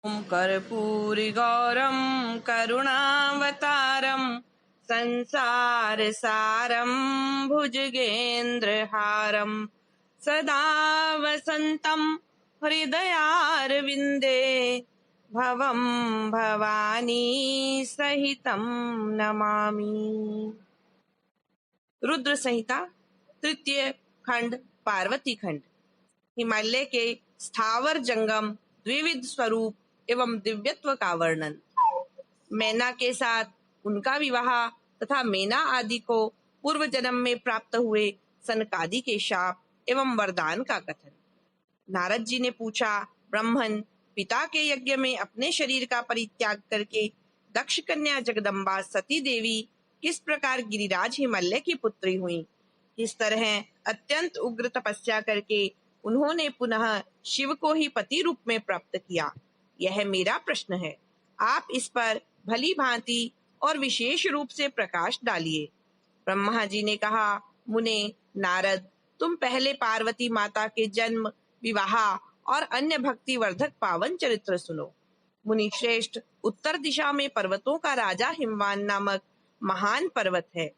कर्पूरिगौरं करुणावतारं संसारसारं भुजगेन्द्रहारं सदा वसन्तं हृदयारविन्दे भवं भवानी सहितं नमामि। रुद्र संहिता तृतीय खंड पार्वती खंड। हिमालय के स्थावर जंगम द्विविध स्वरूप एवं दिव्यत्व का वर्णन। मैना के साथ उनका विवाह तथा मैना आदि को पूर्व जन्म में प्राप्त हुए सनकादि के शाप एवं वरदान का कथन। नारद जी ने पूछा, ब्रह्मन पिता के यज्ञ में अपने शरीर का परित्याग करके दक्ष कन्या जगदम्बा सती देवी किस प्रकार गिरिराज हिमालय की पुत्री हुई, किस तरह अत्यंत उग्र तपस्या करके उन्होंने पुनः शिव को ही पति रूप में प्राप्त किया, यह मेरा प्रश्न है। आप इस पर भली भांति और विशेष रूप से प्रकाश डालिए। ब्रह्मा जी ने कहा, मुने नारद, तुम पहले पार्वती माता के जन्म, विवाह और अन्य भक्ति वर्धक पावन चरित्र सुनो। मुनि श्रेष्ठ, उत्तर दिशा में पर्वतों का राजा हिमवान नामक महान पर्वत है,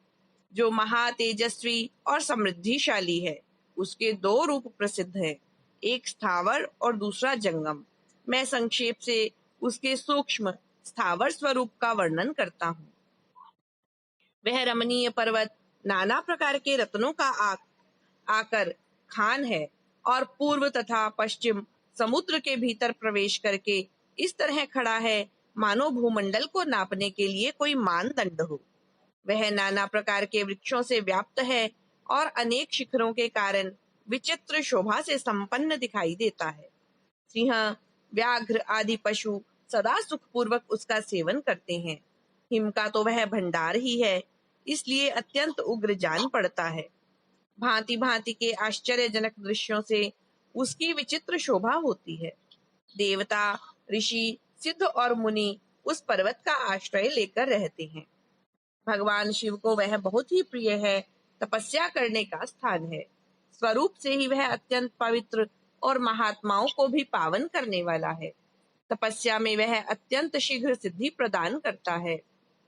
जो महातेजस्वी और समृद्धिशाली है। उसके दो रूप प्रसिद्ध हैं, एक स्थावर और दूसरा जंगम। मैं संक्षेप से उसके सूक्ष्म स्थावर स्वरूप का वर्णन करता हूँ। वह रमणीय पर्वत नाना प्रकार के रत्नों का आकर खान है और पूर्व तथा पश्चिम समुद्र के भीतर प्रवेश करके इस तरह खड़ा है मानो भूमंडल को नापने के लिए कोई मानदंड हो। वह नाना प्रकार के वृक्षों से व्याप्त है और अनेक शिखरों के कारण विचित्र शोभा से संपन्न दिखाई देता है। सिंह, व्याघ्र आदि पशु सदा सुखपूर्वक उसका सेवन करते हैं। हिम का तो वह भंडार ही है, इसलिए अत्यंत उग्र जान पड़ता है। भांति भांति के आश्चर्यजनक दृश्यों से उसकी विचित्र शोभा होती है। देवता, ऋषि, सिद्ध और मुनि उस पर्वत का आश्रय लेकर रहते हैं। भगवान शिव को वह बहुत ही प्रिय है, तपस्या करने का स्थान है। स्वरूप से ही वह अत्यंत पवित्र और महात्माओं को भी पावन करने वाला है। तपस्या में वह अत्यंत शीघ्र सिद्धि प्रदान करता है।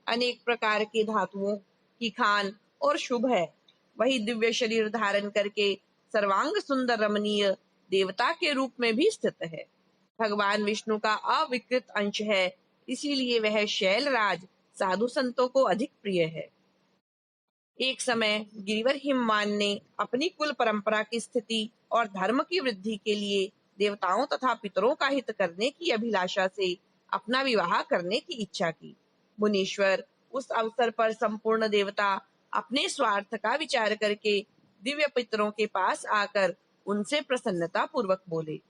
अनेक प्रकार के धातुओं की खान और शुभ है। वही दिव्य शरीर धारण करके सर्वांग सुंदर रमणीय देवता के रूप में भी स्थित है। भगवान विष्णु का अविकृत अंश है, इसीलिए वह शैलराज साधु संतों को अधिक प्रिय है। एक समय गिरिवर हिमवान ने अपनी कुल परंपरा की स्थिति और धर्म की वृद्धि के लिए देवताओं तथा पितरों का हित करने की अभिलाषा से अपना विवाह करने की इच्छा की। मुनीश्वर, उस अवसर पर संपूर्ण देवता अपने स्वार्थ का विचार करके दिव्य पितरों के पास आकर उनसे प्रसन्नता पूर्वक बोले।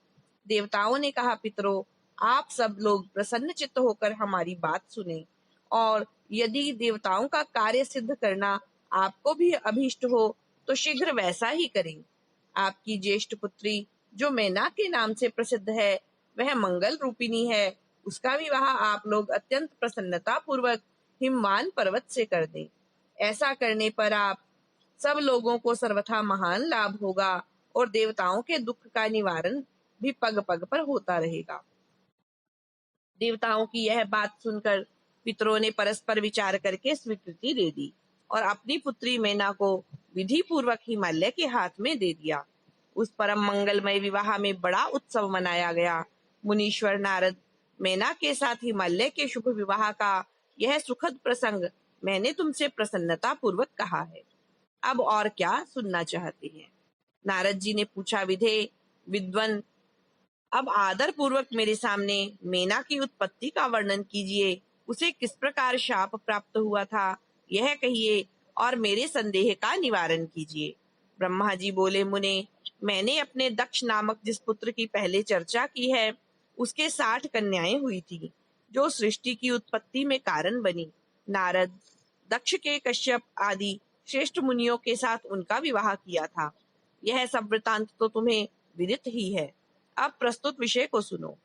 देवताओं ने कहा, पितरों, आप सब लोग प्रसन्न चित्त होकर हमारी बात सुने और यदि देवताओं का कार्य सिद्ध करना आपको भी अभीष्ट हो तो शीघ्र वैसा ही करें। आपकी ज्येष्ठ पुत्री जो मैना के नाम से प्रसिद्ध है, वह मंगल रूपिणी है। उसका विवाह आप लोग अत्यंत प्रसन्नता पूर्वक हिमवान पर्वत से कर दें। ऐसा करने पर आप सब लोगों को सर्वथा महान लाभ होगा और देवताओं के दुख का निवारण भी पग पग पर होता रहेगा। देवताओं की यह बात सुनकर पितरों ने परस्पर विचार करके स्वीकृति दे दी और अपनी पुत्री मैना को विधि पूर्वक हिमालय के हाथ में दे दिया। उस परम मंगलमय विवाह में बड़ा उत्सव मनाया गया। मुनीश्वर नारद, मैना के साथ हिमालय के शुभ विवाह का यह सुखद प्रसंग मैंने तुमसे प्रसन्नता पूर्वक कहा है। अब और क्या सुनना चाहते हैं? नारद जी ने पूछा, विद्वन, अब आदर पूर्वक मेरे सामने मैना की उत्पत्ति का वर्णन कीजिए। उसे किस प्रकार शाप प्राप्त हुआ था, यह कहिए और मेरे संदेह का निवारण कीजिए। ब्रह्मा जी बोले, मुने, मैंने अपने दक्ष नामक जिस पुत्र की पहले चर्चा की है, उसके 60 कन्याएं हुई थी, जो सृष्टि की उत्पत्ति में कारण बनी। नारद, दक्ष के कश्यप आदि श्रेष्ठ मुनियों के साथ उनका विवाह किया था। यह सब वृतांत तो तुम्हें विदित ही है। अब प्रस्तुत विषय को सुनो।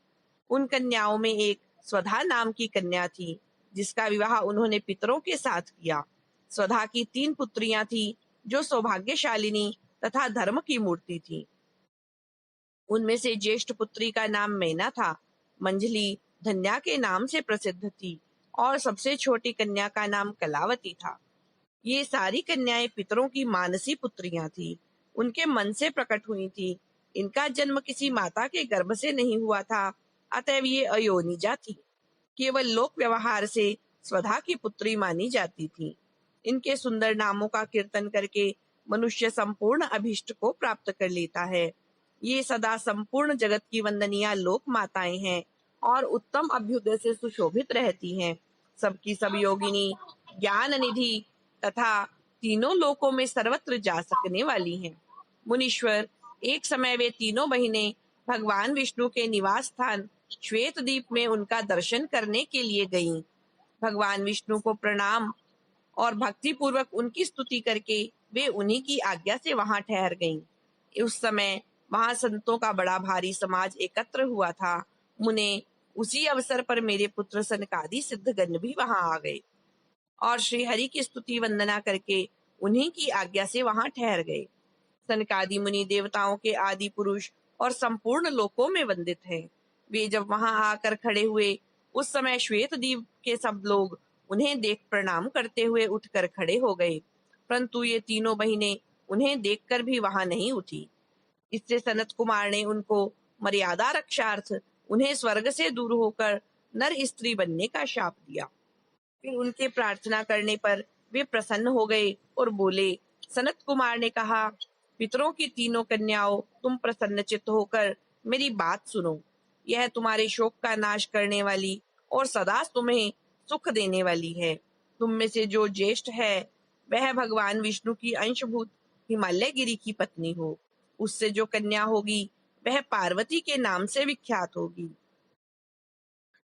उन कन्याओं में एक स्वधा नाम की कन्या थी, जिसका विवाह उन्होंने पितरों के साथ किया। स्वधा की 3 पुत्रियां थी, जो सौभाग्यशालिनी तथा धर्म की मूर्ति थी। उनमें से ज्येष्ठ पुत्री का नाम मैना था। मंझली धन्या के नाम से प्रसिद्ध थी और सबसे छोटी कन्या का नाम कलावती था। ये सारी कन्याएं पितरों की मानसी पुत्रियां थी, उनके मन से प्रकट हुई थी। इनका जन्म किसी माता के गर्भ से नहीं हुआ था, अतएव ये अयोनिजा थी। केवल लोक व्यवहार से स्वधा की पुत्री मानी जाती थी। इनके सुंदर नामों का कीर्तन करके मनुष्य संपूर्ण अभिष्ट को प्राप्त कर लेता है। ये सदा संपूर्ण जगत की वंदनीय लोक माताएं हैं और उत्तम अभ्युदय से सुशोभित रहती हैं। सबकी सब योगिनी, ज्ञान निधि तथा तीनों लोकों में सर्वत्र जा सकने वाली हैं। मुनीश्वर, एक समय वे तीनों बहिनें भगवान विष्णु के निवास स्थान श्वेत द्वीप में उनका दर्शन करने के लिए गईं। भगवान विष्णु को प्रणाम और भक्ति पूर्वक उनकी स्तुति करके वे उन्हीं की आज्ञा से वहां ठहर गईं। उस समय वहां संतों का बड़ा भारी समाज एकत्र हुआ था। मुने, उसी अवसर पर मेरे पुत्र सनकादि सिद्धगण भी वहां आ गए और श्री हरि की स्तुति वंदना करके उन्हीं की आज्ञा से वहां ठहर गए। सनकादि मुनि देवताओं के आदि पुरुष और संपूर्ण लोकों में वंदित हैं। वे जब वहां आकर खड़े हुए, उस समय श्वेत द्वीप के सब लोग उन्हें देख प्रणाम करते हुए उठकर खड़े हो गए, परंतु ये तीनों बहिनें उन्हें देखकर भी वहां नहीं उठी। इससे सनत कुमार ने उनको मर्यादा रक्षार्थ उन्हें स्वर्ग से दूर होकर नर स्त्री बनने का शाप दिया। फिर उनके प्रार्थना करने पर वे प्रसन्न हो गए और बोले। सनत कुमार ने कहा, पितरों की तीनों कन्याओं, तुम प्रसन्नचित्त होकर मेरी बात सुनो। यह तुम्हारे शोक का नाश करने वाली और सदा तुम्हें सुख देने वाली है। तुम में से जो ज्येष्ठ है वह भगवान विष्णु की अंशभूत हिमालय गिरी की पत्नी हो। उससे जो कन्या होगी वह पार्वती के नाम से विख्यात होगी।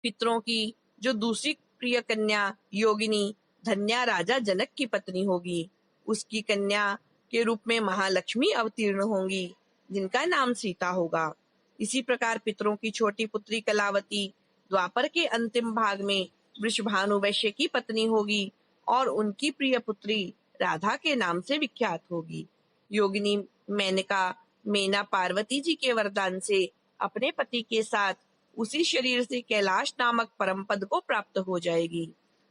पितरों की जो दूसरी प्रिय कन्या योगिनी धन्या राजा जनक की पत्नी होगी, उसकी कन्या के रूप में महालक्ष्मी अवतीर्ण होंगी, जिनका नाम सीता होगा। इसी प्रकार पितरों की छोटी पुत्री कलावती द्वापर के अंतिम भाग में वृषभानु वैश्य की पत्नी होगी और उनकी प्रिय पुत्री राधा के नाम से विख्यात होगी। योगिनी मेनका मेना पार्वती जी के वरदान से अपने पति के साथ उसी शरीर से कैलाश नामक परम पद को प्राप्त हो जाएगी।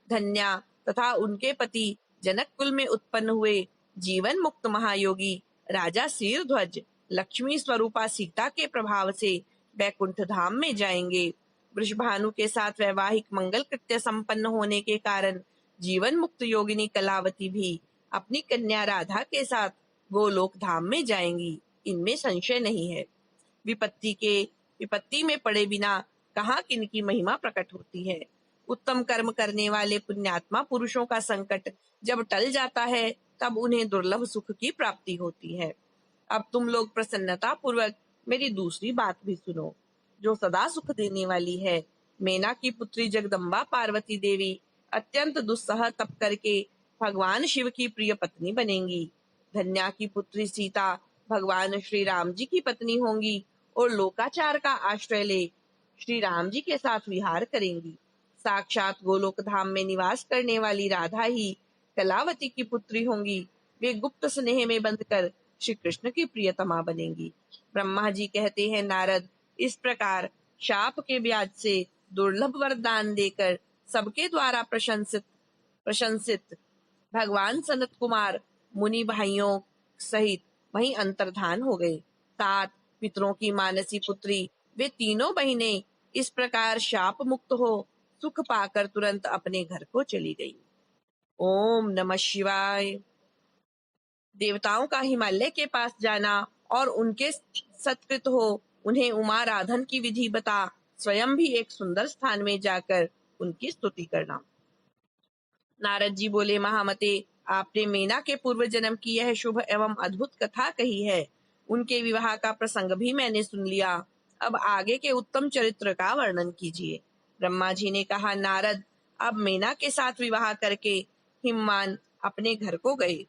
धन्या तथा उनके पति जनक कुल में उत्पन्न हुए जीवन मुक्त महायोगी राजा शीरध्वज लक्ष्मी स्वरूपा सीता के प्रभाव से वैकुंठ धाम में जाएंगे। वृषभानु के साथ वैवाहिक मंगल कृत्य संपन्न होने के कारण जीवन मुक्त योगिनी कलावती भी अपनी कन्या राधा के साथ गोलोक धाम में जाएंगी, इनमें संशय नहीं है। विपत्ति में पड़े बिना कहाँ किनकी महिमा प्रकट होती है। उत्तम कर्म करने वाले पुण्यात्मा पुरुषों का संकट जब टल जाता है तब उन्हें दुर्लभ सुख की प्राप्ति होती है। अब तुम लोग प्रसन्नता पूर्वक मेरी दूसरी बात भी सुनो, जो सदा सुख देने वाली है। मेना की पुत्री जगदम्बा पार्वती देवी अत्यंत दुस्सह तप करके भगवान शिव की प्रिय पत्नी बनेंगी। धन्या की पुत्री सीता भगवान श्री राम जी की पत्नी होंगी और लोकाचार का आश्रय ले श्री राम जी के साथ विहार करेंगी। साक्षात गोलोक धाम में निवास करने वाली राधा ही कलावती की पुत्री होंगी। वे गुप्त स्नेह में बंधकर श्री कृष्ण की प्रियतमा बनेंगी। ब्रह्मा जी कहते हैं, नारद, इस प्रकार शाप के ब्याज से दुर्लभ वरदान देकर सबके द्वारा प्रशंसित भगवान सनत कुमार मुनि भाइयों सहित वहीं अंतर्धान हो गए। तात पितरों की मानसी पुत्री वे तीनों बहिनें इस प्रकार शाप मुक्त हो सुख पाकर तुरंत अपने घर को चली गई। ओम नमः शिवाय। देवताओं का हिमालय के पास जाना और उनके सत्कृत हो उन्हें उमाराधन की विधि बता स्वयं भी एक सुंदर स्थान में जाकर उनकी स्तुति करना। नारद जी बोले, महामते, आपने मेना के पूर्व जन्म की यह शुभ एवं अद्भुत कथा कही है। उनके विवाह का प्रसंग भी मैंने सुन लिया। अब आगे के उत्तम चरित्र का वर्णन कीजिए। ब्रह्मा जी ने कहा, नारद, अब मेना के साथ विवाह करके हिमवान अपने घर को गए।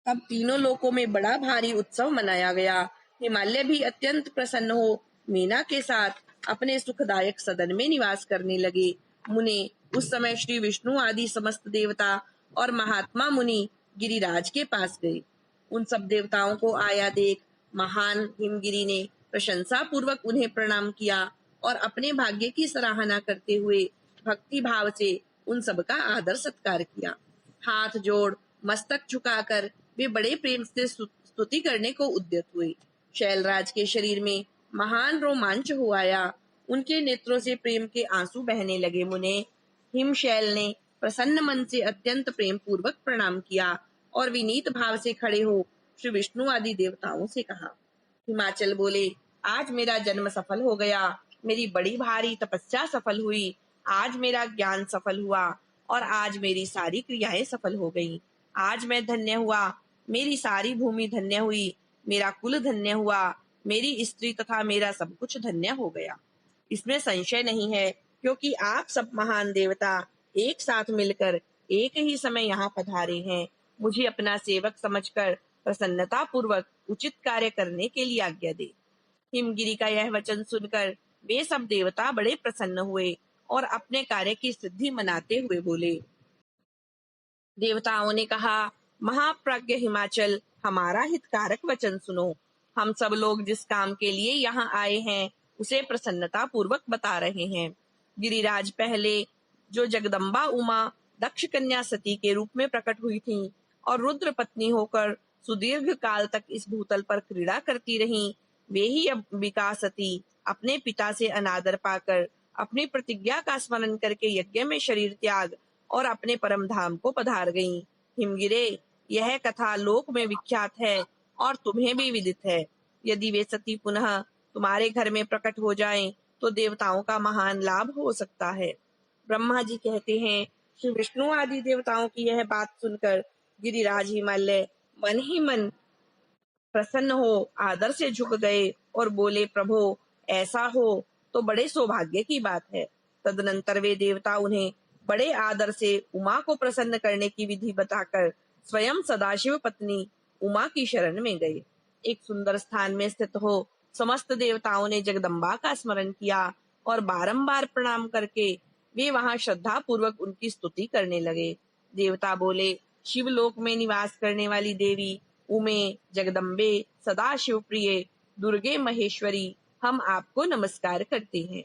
तब तीनों लोकों में बड़ा भारी उत्सव मनाया गया। हिमालय भी अत्यंत प्रसन्न हो मीना के साथ अपने सुखदायक सदन में निवास करने लगे। मुने, उस समय श्री विष्णु आदि समस्त देवता और महात्मा मुनि गिरिराज के पास गए। उन सब देवताओं को आया देख महान हिमगिरी ने प्रशंसा पूर्वक उन्हें प्रणाम किया और अपने भाग्य की सराहना करते हुए भक्ति भाव से उन सबका आदर सत्कार किया। हाथ जोड़ मस्तक झुकाकर वे बड़े प्रेम से स्तुति करने को उद्यत हुए। शैलराज के शरीर में महान रोमांच हो आया। उनके नेत्रों से प्रेम के आंसू बहने लगे। मुने हिमशैल ने प्रसन्न मन से अत्यंत प्रेम पूर्वक प्रणाम किया और विनीत भाव से खड़े हो श्री विष्णु आदि देवताओं से कहा। हिमाचल बोले, आज मेरा जन्म सफल हो गया, मेरी बड़ी भारी तपस्या सफल हुई, आज मेरा ज्ञान सफल हुआ और आज मेरी सारी क्रियाएं सफल हो गईं। आज मैं धन्य हुआ, मेरी सारी भूमि धन्य हुई, मेरा कुल धन्य हुआ, मेरी स्त्री तथा मेरा सब कुछ धन्य हो गया। इसमें संशय नहीं है, क्योंकि आप सब महान देवता एक साथ मिलकर एक ही समय यहाँ पधारे हैं। मुझे अपना सेवक समझकर प्रसन्नता पूर्वक उचित कार्य करने के लिए आज्ञा दे। हिमगिरी का यह वचन सुनकर वे सब देवता बड़े प्रसन्न हुए और अपने कार्य की सिद्धि मनाते हुए बोले। देवताओं ने कहा, महाप्राज्ञ हिमाचल, हमारा हितकारक वचन सुनो। हम सब लोग जिस काम के लिए यहाँ आए हैं उसे प्रसन्नता पूर्वक बता रहे हैं। गिरिराज पहले जो जगदम्बा उमा दक्ष कन्या सती के रूप में प्रकट हुई थीं और रुद्र पत्नी होकर सुदीर्घ काल तक इस भूतल पर क्रीड़ा करती रहीं, वे ही अंबिका सती अपने पिता से अनादर पाकर अपनी प्रतिज्ञा का स्मरण करके यज्ञ में शरीर त्याग और अपने परम धाम को पधार गईं। हिमगिरे, यह कथा लोक में विख्यात है और तुम्हें भी विदित है। यदि वे सती पुनः तुम्हारे घर में प्रकट हो जाएं, तो देवताओं का महान लाभ हो सकता है। ब्रह्मा जी कहते हैं, श्री विष्णु आदि देवताओं की यह बात सुनकर गिरिराज हिमालय मन ही मन प्रसन्न हो आदर से झुक गए और बोले, प्रभो, ऐसा हो तो बड़े सौभाग्य की बात है। तदनंतर वे देवता उन्हें बड़े आदर से उमा को प्रसन्न करने की विधि बताकर स्वयं सदाशिव पत्नी उमा की शरण में गए। एक सुंदर स्थान में स्थित हो समस्त देवताओं ने जगदम्बा का स्मरण किया और बारंबार प्रणाम करके वे वहां श्रद्धा पूर्वक उनकी स्तुति करने लगे। देवता बोले, शिवलोक में निवास करने वाली देवी उमे, जगदम्बे, सदा शिव प्रिय, दुर्गे महेश्वरी, हम आपको नमस्कार करते हैं।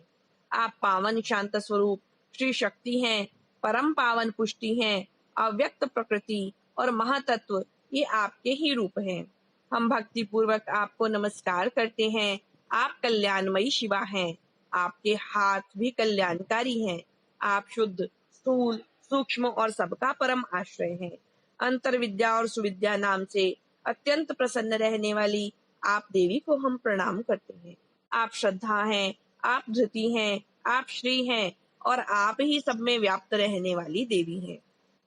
आप पावन शांत स्वरूप श्री शक्ति हैं, परम पावन पुष्टि हैं, अव्यक्त प्रकृति और महातत्व ये आपके ही रूप हैं। हम भक्ति पूर्वक आपको नमस्कार करते हैं। आप कल्याणमयी शिवा हैं। आपके हाथ भी कल्याणकारी हैं। आप शुद्ध, स्थूल, सूक्ष्म और सबका परम आश्रय हैं। अंतर विद्या और सुविद्या नाम से अत्यंत प्रसन्न रहने वाली आप देवी को हम प्रणाम करते हैं। आप श्रद्धा हैं, आप धृति हैं, आप श्री हैं और आप ही सब में व्याप्त रहने वाली देवी हैं।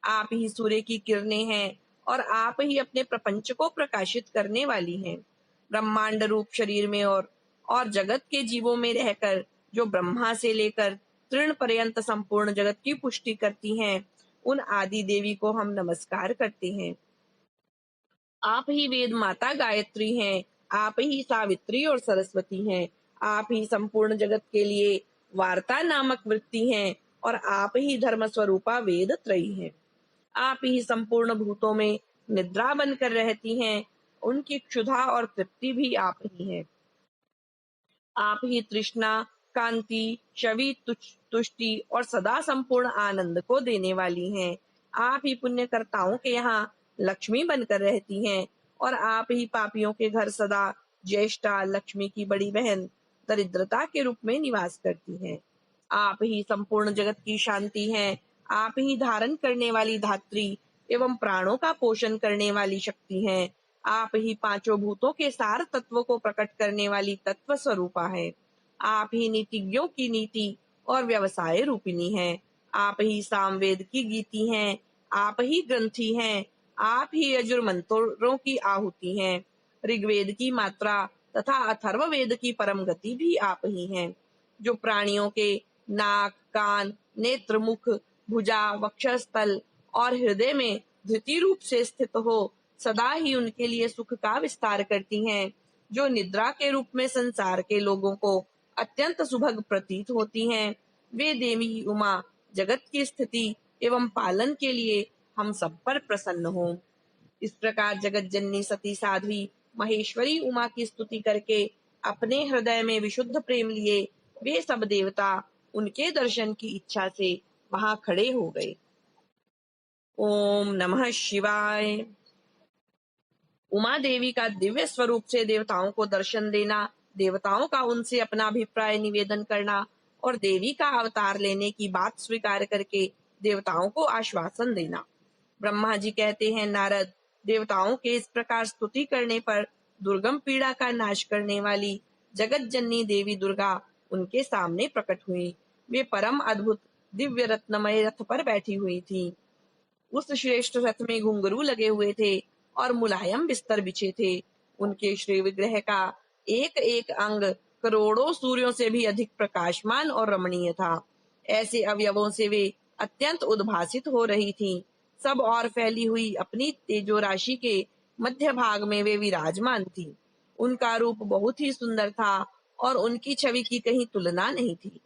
आप ही सूर्य की किरणें हैं और आप ही अपने प्रपंच को प्रकाशित करने वाली हैं। ब्रह्मांड रूप शरीर में और जगत के जीवों में रहकर जो ब्रह्मा से लेकर तृण पर्यंत संपूर्ण जगत की पुष्टि करती हैं, उन आदि देवी को हम नमस्कार करते हैं। आप ही वेद माता गायत्री हैं, आप ही सावित्री और सरस्वती हैं, आप ही संपूर्ण जगत के लिए वार्ता नामक वृत्ति हैं और आप ही धर्म स्वरूपा वेद त्रयी हैं। आप ही संपूर्ण भूतों में निद्रा बनकर रहती हैं, उनकी क्षुधा और तृप्ति भी आप ही हैं। आप ही तृष्णा, कांति, शवि, तुष्टि और सदा संपूर्ण आनंद को देने वाली हैं। आप ही पुण्यकर्ताओं के यहाँ लक्ष्मी बनकर रहती हैं और आप ही पापियों के घर सदा ज्येष्ठा, लक्ष्मी की बड़ी बहन, दरिद्रता के रूप में निवास करती हैं। आप ही संपूर्ण जगत की शांति हैं। आप ही धारण करने वाली धात्री एवं प्राणों का पोषण करने वाली शक्ति हैं। आप ही पांचों भूतों के सार तत्व को प्रकट करने वाली तत्व स्वरूपा है। आप ही नीतिज्ञों की नीति और व्यवसाय रूपिणी हैं। आप ही सामवेद की गीति हैं। आप ही ग्रंथी हैं। आप ही यजुर मंत्रों की आहुति हैं। ऋग्वेद की मात्रा तथा अथर्ववेद की परम गति भी आप ही हैं। जो प्राणियों के नाक, कान, नेत्र, मुख, भुजा, वक्षस्थल और हृदय में धृति रूप से स्थित हो सदा ही उनके लिए सुख का विस्तार करती हैं। जो निद्रा के रूप में संसार के लोगों को अत्यंत सुभग प्रतीत होती हैं, वे देवी उमा जगत की स्थिति एवं पालन के लिए हम सब पर प्रसन्न हो। इस प्रकार जगत जननी सती साध्वी महेश्वरी उमा की स्तुति करके अपने हृदय में विशुद्ध प्रेम लिए वे सब देवता उनके दर्शन की इच्छा से वहां खड़े हो गए। ओम नमः शिवाय। उमा देवी का दिव्य स्वरूप से देवताओं को दर्शन देना, देवताओं का उनसे अपना अभिप्राय निवेदन करना और देवी का अवतार लेने की बात स्वीकार करके देवताओं को आश्वासन देना। ब्रह्मा जी कहते हैं, नारद, देवताओं के इस प्रकार स्तुति करने पर दुर्गम पीड़ा का नाश करने वाली जगत जननी देवी दुर्गा उनके सामने प्रकट हुई। वे परम अद्भुत दिव्य रत्नमय रथ पर बैठी हुई थी। उस श्रेष्ठ रथ में घुंघरू लगे हुए थे और मुलायम बिस्तर बिछे थे। उनके श्री विग्रह का एक एक अंग करोड़ों सूर्यों से भी अधिक प्रकाशमान और रमणीय था। ऐसे अवयवों से वे अत्यंत उद्भासित हो रही थीं। सब और फैली हुई अपनी तेजो राशि के मध्य भाग में वे विराजमान थी। उनका रूप बहुत ही सुंदर था और उनकी छवि की कहीं तुलना नहीं थी।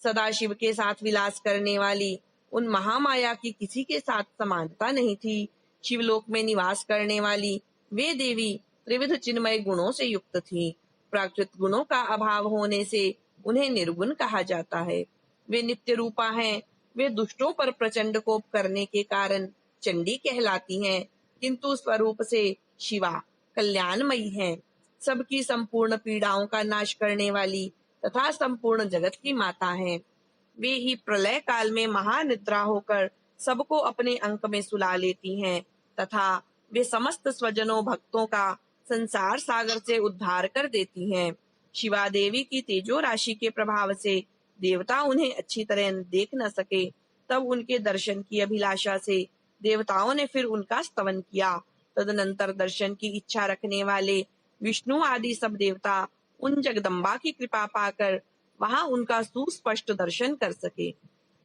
सदाशिव के साथ विलास करने वाली उन महामाया की किसी के साथ समानता नहीं थी। शिवलोक में निवास करने वाली वे देवी त्रिविध चिन्मय गुणों से युक्त थी। प्राकृत गुणों का अभाव होने से उन्हें निर्गुण कहा जाता है। वे नित्य रूपा हैं। वे दुष्टों पर प्रचंड कोप करने के कारण चंडी कहलाती हैं, किंतु स्वरूप से शिवा कल्याणमयी हैं। सबकी संपूर्ण पीड़ाओं का नाश करने वाली तथा संपूर्ण जगत की माता हैं। वे ही प्रलय काल में महानिद्रा होकर सबको अपने अंक में सुला लेती हैं तथा वे समस्त स्वजनों भक्तों का संसार सागर से उद्धार कर देती हैं। शिवा देवी की तेजो राशि के प्रभाव से देवता उन्हें अच्छी तरह देख न सके, तब उनके दर्शन की अभिलाषा से देवताओं ने फिर उनका स्तवन किया। तदनंतर दर्शन की इच्छा रखने वाले विष्णु आदि सब देवता उन जगदम्बा की कृपा पाकर वहां उनका सुस्पष्ट दर्शन कर सके।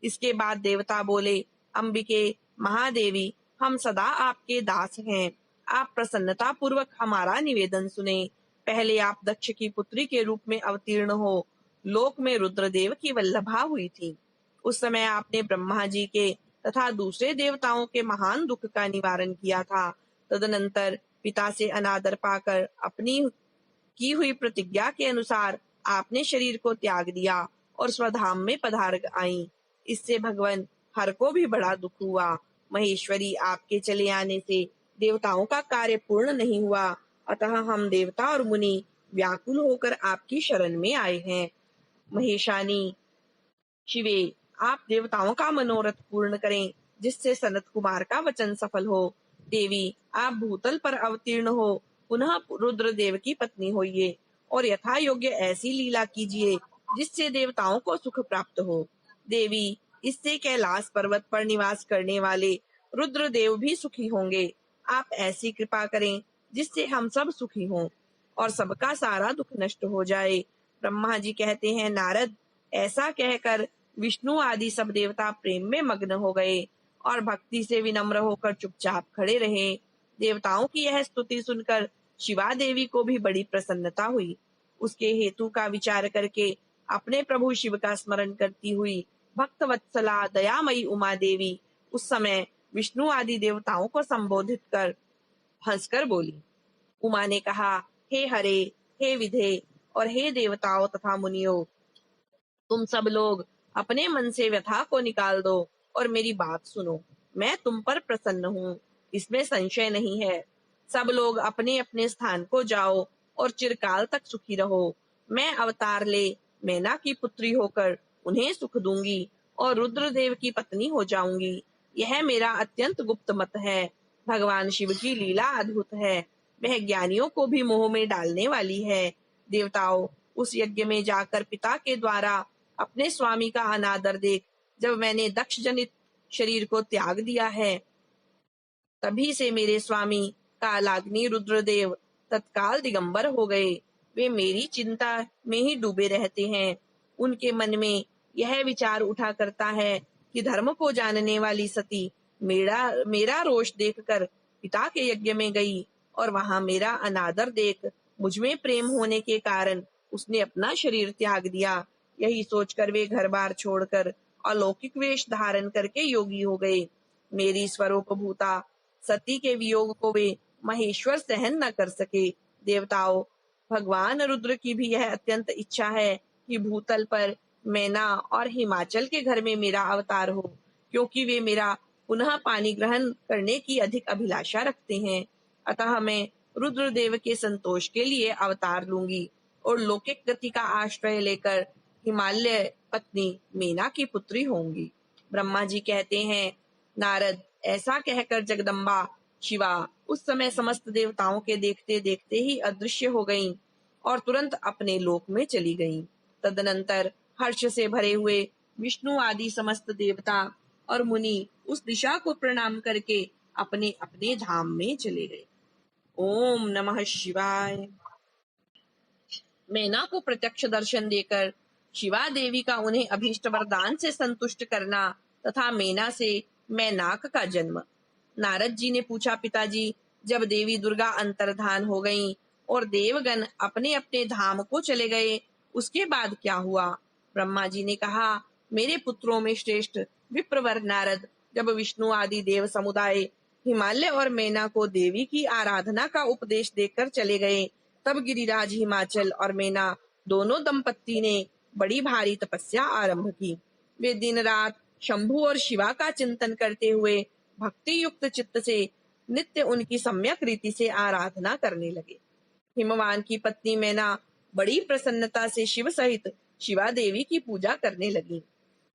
इसके बाद देवता बोले, अंबिके महादेवी, हम सदा आपके दास हैं। आप प्रसन्नता पूर्वक हमारा निवेदन सुने। पहले आप दक्ष की पुत्री के रूप में अवतीर्ण हो लोक में रुद्रदेव की वल्लभा हुई थी। उस समय आपने ब्रह्मा जी के तथा दूसरे देवताओं के महान दुख का निवारण किया था। तदनंतर पिता से अनादर पाकर अपनी की हुई प्रतिज्ञा के अनुसार आपने शरीर को त्याग दिया और स्वधाम में पधार आई। इससे भगवान हर को भी बड़ा दुख हुआ। महेश्वरी, आपके चले आने से देवताओं का कार्य पूर्ण नहीं हुआ, अतः हम देवता और मुनि व्याकुल होकर आपकी शरण में आए हैं। महेशानी, शिवे, आप देवताओं का मनोरथ पूर्ण करें, जिससे सनत कुमार का वचन सफल हो। देवी, आप भूतल पर अवतीर्ण हो पुनः रुद्रदेव की पत्नी होइए और यथा योग्य ऐसी लीला कीजिए जिससे देवताओं को सुख प्राप्त हो। देवी, इससे कैलाश पर्वत पर निवास करने वाले रुद्रदेव भी सुखी होंगे। आप ऐसी कृपा करें जिससे हम सब सुखी हों और सबका सारा दुख नष्ट हो जाए। ब्रह्मा जी कहते हैं, नारद, ऐसा कहकर विष्णु आदि सब देवता प्रेम में मग्न हो गए और भक्ति से विनम्र होकर चुपचाप खड़े रहे। देवताओं की यह स्तुति सुनकर शिवा देवी को भी बड़ी प्रसन्नता हुई। उसके हेतु का विचार करके अपने प्रभु शिव का स्मरण करती हुई भक्त वत्सला दयामयी उमा देवी उस समय विष्णु आदि देवताओं को संबोधित कर हंसकर बोली। उमा ने कहा, हे हरे, हे विधे और हे देवताओं तथा मुनियों, तुम सब लोग अपने मन से व्यथा को निकाल दो और मेरी बात सुनो। मैं तुम पर प्रसन्न हूँ, इसमें संशय नहीं है। सब लोग अपने अपने स्थान को जाओ और चिरकाल तक सुखी रहो। मैं अवतार ले मैना की पुत्री होकर उन्हें सुख दूंगी और रुद्रदेव की पत्नी हो जाऊंगी। यह मेरा अत्यंत गुप्त मत है। भगवान शिव की लीला अद्भुत है। वह ज्ञानियों को भी मोह में डालने वाली है। देवताओं, उस यज्ञ में जाकर पिता के द्वारा अपने स्वामी का अनादर देख जब मैंने दक्ष जनित शरीर को त्याग दिया है, तभी से मेरे स्वामी कालाग्नि रुद्रदेव तत्काल दिगंबर हो गए। वे मेरी चिंता में ही डूबे रहते हैं। उनके मन में यह विचार उठा करता है कि धर्म को जानने वाली सती मेरा रोष देखकर पिता के यज्ञ में गई और वहां मेरा अनादर देख मुझ में प्रेम होने के कारण उसने अपना शरीर त्याग दिया। यही सोचकर वे घर बार छोड़कर अलौकिक वेश धारण करके योगी हो गए। मेरी स्वरूप भूता सती के वियोग को वे महेश्वर सहन न कर सके। देवताओं, भगवान रुद्र की भी यह अत्यंत इच्छा है कि भूतल पर मैना और हिमाचल के घर में मेरा अवतार हो, क्योंकि वे मेरा पुनः पानी ग्रहण करने की अधिक अभिलाषा रखते हैं। अतः मैं रुद्रदेव के संतोष के लिए अवतार लूंगी और लौकिक गति का आश्रय लेकर हिमालय पत्नी मेना की पुत्री होंगी। ब्रह्मा जी कहते हैं, नारद, ऐसा कहकर जगदम्बा शिवा उस समय समस्त देवताओं के देखते देखते ही अदृश्य हो गईं और तुरंत अपने लोक में चली गईं। तदनंतर हर्ष से भरे हुए विष्णु आदि समस्त देवता और मुनि उस दिशा को प्रणाम करके अपने अपने धाम में चले गए। ओम नमः शिवाय। मैना को प्रत्यक्ष दर्शन देकर शिवा देवी का उन्हें अभीष्ट वरदान से संतुष्ट करना तथा मैना से मैनाक का जन्म। नारद जी ने पूछा, पिताजी, जब देवी दुर्गा अंतर्धान हो गईं और देवगण अपने अपने धाम को चले गए, उसके बाद क्या हुआ? ब्रह्मा जी ने कहा, मेरे पुत्रों में श्रेष्ठ विप्रवर नारद जब विष्णु आदि देव समुदाय हिमालय और मैना को देवी की आराधना का उपदेश देकर चले गए, तब गिरिराज हिमाचल और मैना दोनों दंपत्ति ने बड़ी भारी तपस्या आरंभ की। वे दिन रात शंभु और शिवा का चिंतन करते हुए भक्ति युक्त चित्त से नित्य उनकी सम्यक रीति से आराधना करने लगे। हिमवान की पत्नी मैना बड़ी प्रसन्नता से शिव सहित शिवा देवी की पूजा करने लगी।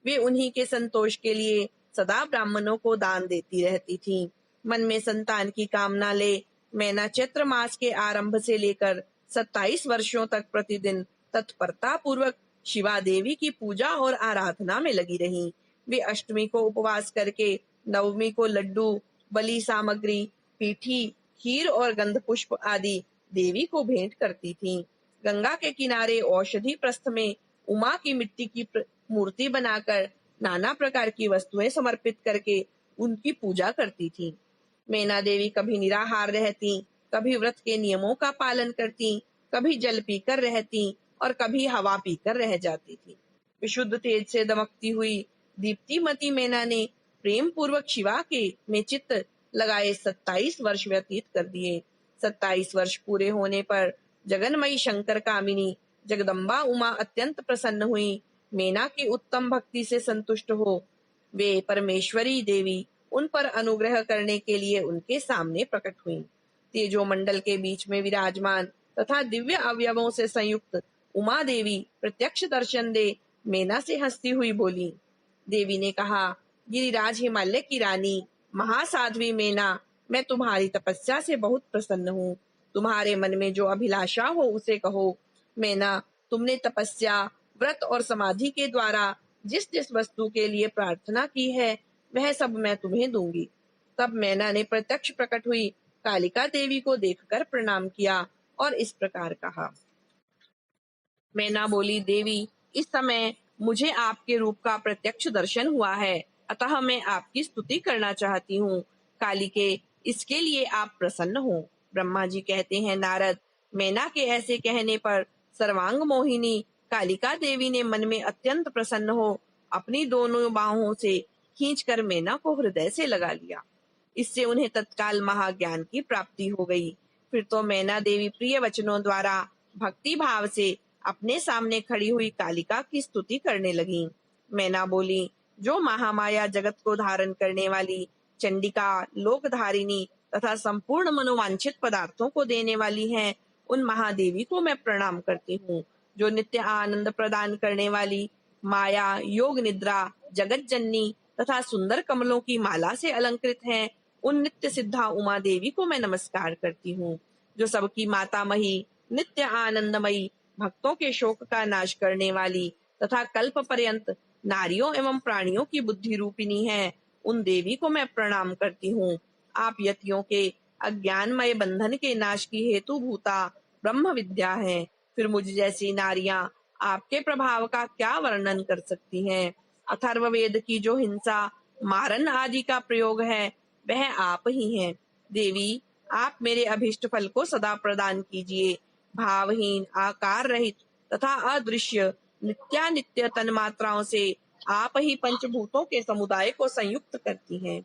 वे उन्हीं के संतोष के लिए सदा ब्राह्मणों को दान देती रहती थीं। मन में संतान की कामना ले मैना चैत्र मास के आरंभ से लेकर 27 वर्षों तक प्रतिदिन तत्परता पूर्वक शिवा देवी की पूजा और आराधना में लगी रहीं। वे अष्टमी को उपवास करके नवमी को लड्डू, बलि सामग्री, पीठी, खीर और गंध पुष्प आदि देवी को भेंट करती थीं। गंगा के किनारे औषधि प्रस्थ में उमा की मिट्टी की मूर्ति बनाकर नाना प्रकार की वस्तुएं समर्पित करके उनकी पूजा करती थीं। मैना देवी कभी निराहार रहती, कभी व्रत के नियमों का पालन करती, कभी जल पीकर रहती और कभी हवा पीकर रह जाती थी। विशुद्ध तेज से दमकती हुई दीप्तिमती मैना ने प्रेम पूर्वक शिवा के में चित्त लगाए 27 वर्ष व्यतीत कर दिए। 27 वर्ष पूरे होने पर जगन्मयी शंकर कामिनी जगदम्बा उमा अत्यंत प्रसन्न हुई। मैना की उत्तम भक्ति से संतुष्ट हो वे परमेश्वरी देवी उन पर अनुग्रह करने के लिए उनके सामने प्रकट हुई। तेजो मंडल के बीच में विराजमान तथा दिव्य अवयवों से संयुक्त उमा देवी प्रत्यक्ष दर्शन दे मैना से हंसती हुई बोली। देवी ने कहा, गिरिराज हिमालय की रानी महासाध्वी मैना, मैं तुम्हारी तपस्या से बहुत प्रसन्न हूँ। तुम्हारे मन में जो अभिलाषा हो उसे कहो। मैना, तुमने तपस्या, व्रत और समाधि के द्वारा जिस जिस वस्तु के लिए प्रार्थना की है वह सब मैं तुम्हें दूंगी। तब मैना ने प्रत्यक्ष प्रकट हुई कालिका देवी को देखकर प्रणाम किया और इस प्रकार कहा। मैना बोली, देवी, इस समय मुझे आपके रूप का प्रत्यक्ष दर्शन हुआ है, अतः मैं आपकी स्तुति करना चाहती हूँ। कालिके, इसके लिए आप प्रसन्न हो। ब्रह्मा जी कहते हैं, नारद, मैना के ऐसे कहने पर सर्वांग मोहिनी कालिका देवी ने मन में अत्यंत प्रसन्न हो अपनी दोनों बाहों से खींचकर मैना को हृदय से लगा लिया। इससे उन्हें तत्काल महाज्ञान की प्राप्ति हो गई। फिर तो मैना देवी प्रिय वचनों द्वारा भक्ति भाव से अपने सामने खड़ी हुई कालिका की स्तुति करने लगी। मैना बोली, जो महामाया जगत को धारण करने वाली चंडिका, लोकधारिणी तथा संपूर्ण मनोवांछित पदार्थों को देने वाली है, उन महादेवी को मैं प्रणाम करती हूँ। जो नित्य आनंद प्रदान करने वाली माया, योग निद्रा, जगत जननी तथा सुंदर कमलों की माला से अलंकृत है, उन नित्य सिद्धा उमा देवी को मैं नमस्कार करती हूँ। जो सबकी माता मही, नित्य आनंदमयी, भक्तों के शोक का नाश करने वाली तथा कल्प पर्यंत नारियों एवं प्राणियों की बुद्धि रूपिणी है, उन देवी को मैं प्रणाम करती हूँ। आप यतियों के अज्ञानमय बंधन के नाश की हेतु भूता ब्रह्म विद्या है। फिर मुझ जैसी नारियां आपके प्रभाव का क्या वर्णन कर सकती हैं? अथर्ववेद की जो हिंसा, मारन आदि का प्रयोग है, वह आप ही हैं। देवी, आप मेरे अभिष्ट फल को सदा प्रदान कीजिए। भावहीन, आकार रहित तथा अदृश्य नित्यानित्य तन्मात्राओं से आप ही पंचभूतों के समुदाय को संयुक्त करती हैं।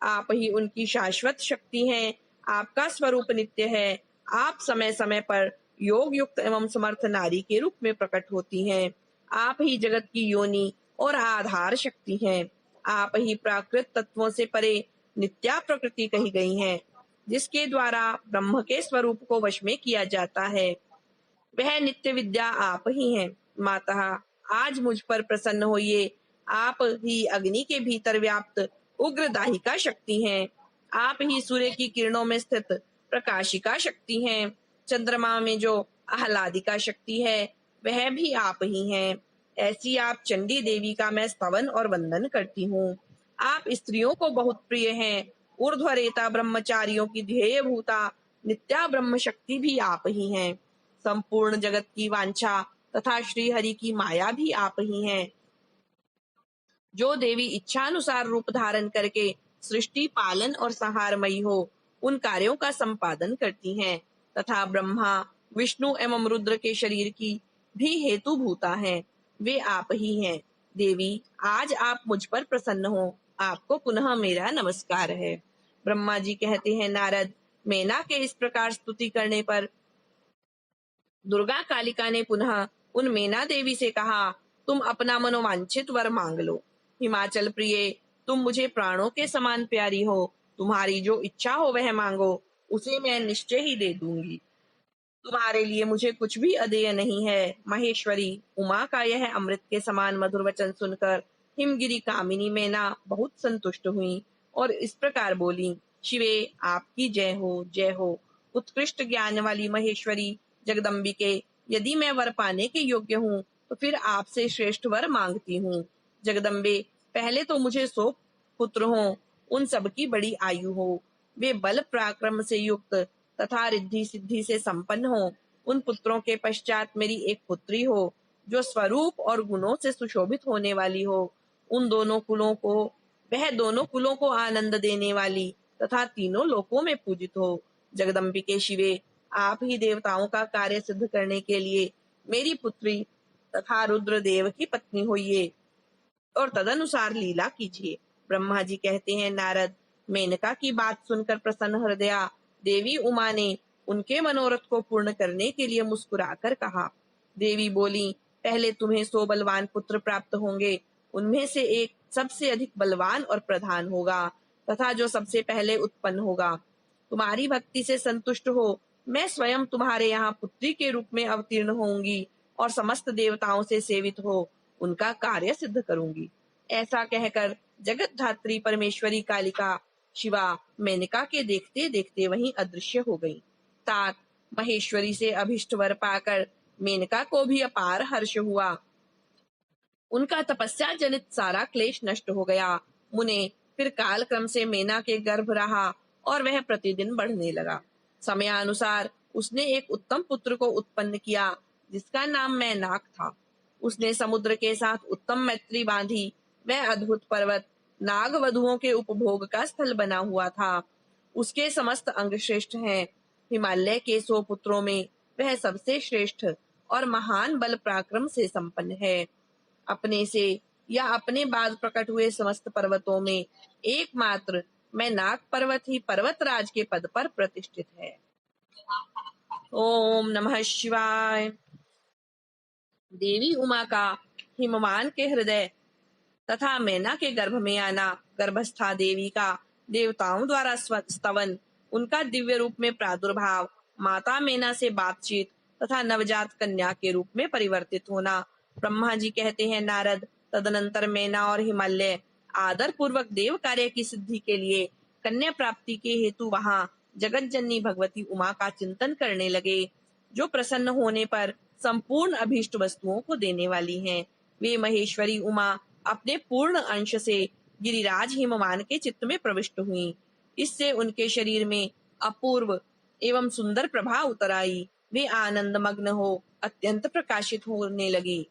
आप ही उनकी शाश्वत शक्ति हैं। आपका स्वरूप नित्य है। आप समय समय पर योग युक्त एवं समर्थ नारी के रूप में प्रकट होती हैं। आप ही जगत की योनि और आधार शक्ति हैं। आप ही प्राकृत तत्वों से परे नित्या प्रकृति कही गई हैं, जिसके द्वारा ब्रह्म के स्वरूप को वश में किया जाता है। वह नित्य विद्या आप ही हैं। माता, आज मुझ पर प्रसन्न होइए। आप ही अग्नि के भीतर व्याप्त उग्र दाहिका शक्ति हैं। आप ही सूर्य की किरणों में स्थित प्रकाशिका शक्ति हैं। चंद्रमा में जो आह्लादिका शक्ति है, वह भी आप ही हैं। ऐसी आप चंडी देवी का मैं स्तवन और वंदन करती हूँ। आप स्त्रियों को बहुत प्रिय हैं। ऊर्ध्वरेता ब्रह्मचारियों की ध्येय भूता नित्या ब्रह्म शक्ति भी आप ही हैं। संपूर्ण जगत की वांछा तथा श्री हरि की माया भी आप ही हैं। जो देवी इच्छानुसार रूप धारण करके सृष्टि पालन और संहारमयी हो, उन कार्यों का संपादन करती हैं तथा ब्रह्मा विष्णु एवं रुद्र के शरीर की भी हेतु भूता हैं, वे आप ही हैं। देवी, आज आप मुझ पर प्रसन्न हो। आपको पुनः मेरा नमस्कार है। ब्रह्मा जी कहते हैं, नारद, मैना के इस प्रकार स्तुति करने पर दुर्गा कालिका ने पुनः उन मैना देवी से कहा, तुम अपना मनोवांछित वर मांग लो। हिमाचल प्रिय, तुम मुझे प्राणों के समान प्यारी हो। तुम्हारी जो इच्छा हो वह मांगो, उसे मैं निश्चय ही दे दूंगी। तुम्हारे लिए मुझे कुछ भी अदेय नहीं है। महेश्वरी, उमा का यह अमृत के समान मधुर वचन सुनकर हिमगिरी कामिनी मैना बहुत संतुष्ट हुई और इस प्रकार बोली, शिवे, आपकी जय हो, जय हो। उत्कृष्ट ज्ञान वाली महेश्वरी जगदम्बिके, यदि मैं वर पाने के योग्य हूँ तो फिर आपसे श्रेष्ठ वर मांगती हूँ। जगदम्बे, पहले तो मुझे 100 पुत्र हो, उन सबकी बड़ी आयु हो, वे बल पराक्रम से युक्त तथा रिद्धि सिद्धि से संपन्न हो। उन पुत्रों के पश्चात मेरी एक पुत्री हो, जो स्वरूप और गुणों से सुशोभित होने वाली हो। वह दोनों कुलों को आनंद देने वाली तथा तीनों लोकों में पूजित हो। जगदम्बिके शिवे, आप ही देवताओं का कार्य सिद्ध करने के लिए मेरी पुत्री तथा रुद्रदेव की पत्नी होइए और तदनुसार लीला कीजिए। ब्रह्मा जी कहते हैं, नारद, मेनका की बात सुनकर प्रसन्न हृदया देवी उमा ने उनके मनोरथ को पूर्ण करने के लिए मुस्कुराकर कहा। देवी बोली, पहले तुम्हें 100 बलवान पुत्र प्राप्त होंगे। उनमें से एक सबसे अधिक बलवान और प्रधान होगा तथा जो सबसे पहले उत्पन्न होगा। तुम्हारी भक्ति से संतुष्ट हो, मैं स्वयं तुम्हारे यहाँ पुत्री के रूप में अवतीर्ण होंगी और समस्त देवताओं से सेवित हो उनका कार्य सिद्ध करूंगी। ऐसा कहकर जगत धात्री परमेश्वरी कालिका शिवा मेनका के देखते देखते वहीं अदृश्य हो गई। तात महेश्वरी से अभिष्ट वर पाकर मेनका को भी अपार हर्ष हुआ। उनका तपस्या जनित सारा क्लेश नष्ट हो गया। मुने, फिर काल क्रम से मेना के गर्भ रहा और वह प्रतिदिन बढ़ने लगा। समयानुसार उसने एक उत्तम पुत्र को उत्पन्न किया, जिसका नाम मैनाक था। उसने समुद्र के साथ उत्तम मैत्री बांधी। वह अद्भुत पर्वत नाग वधुओं के उपभोग का स्थल बना हुआ था। उसके समस्त अंग श्रेष्ठ हैं। हिमालय के 100 पुत्रों में वह सबसे श्रेष्ठ और महान बल पराक्रम से संपन्न है। अपने से या अपने बाद प्रकट हुए समस्त पर्वतों में एकमात्र मैनाक पर्वत ही पर्वतराज के पद पर प्रतिष्ठित है। ओम नमः शिवाय। देवी उमा का हिमवान के हृदय तथा मैना के गर्भ में आना, गर्भस्था देवी का देवताओं द्वारा स्तवन, उनका दिव्य रूप में प्रादुर्भाव, माता मैना से बातचीत तथा नवजात कन्या के रूप में परिवर्तित होना। ब्रह्मा जी कहते हैं, नारद, तदनंतर मैना और हिमालय आदर पूर्वक देव कार्य की सिद्धि के लिए कन्या प्राप्ति के हेतु वहां जगत जननी भगवती उमा का चिंतन करने लगे, जो प्रसन्न होने पर संपूर्ण अभीष्ट वस्तुओं को देने वाली हैं। वे महेश्वरी उमा अपने पूर्ण अंश से गिरिराज हिमवान के चित्त में प्रविष्ट हुई। इससे उनके शरीर में अपूर्व एवं सुंदर प्रभा उतर आई। वे आनंद मग्न हो अत्यंत प्रकाशित होने लगी।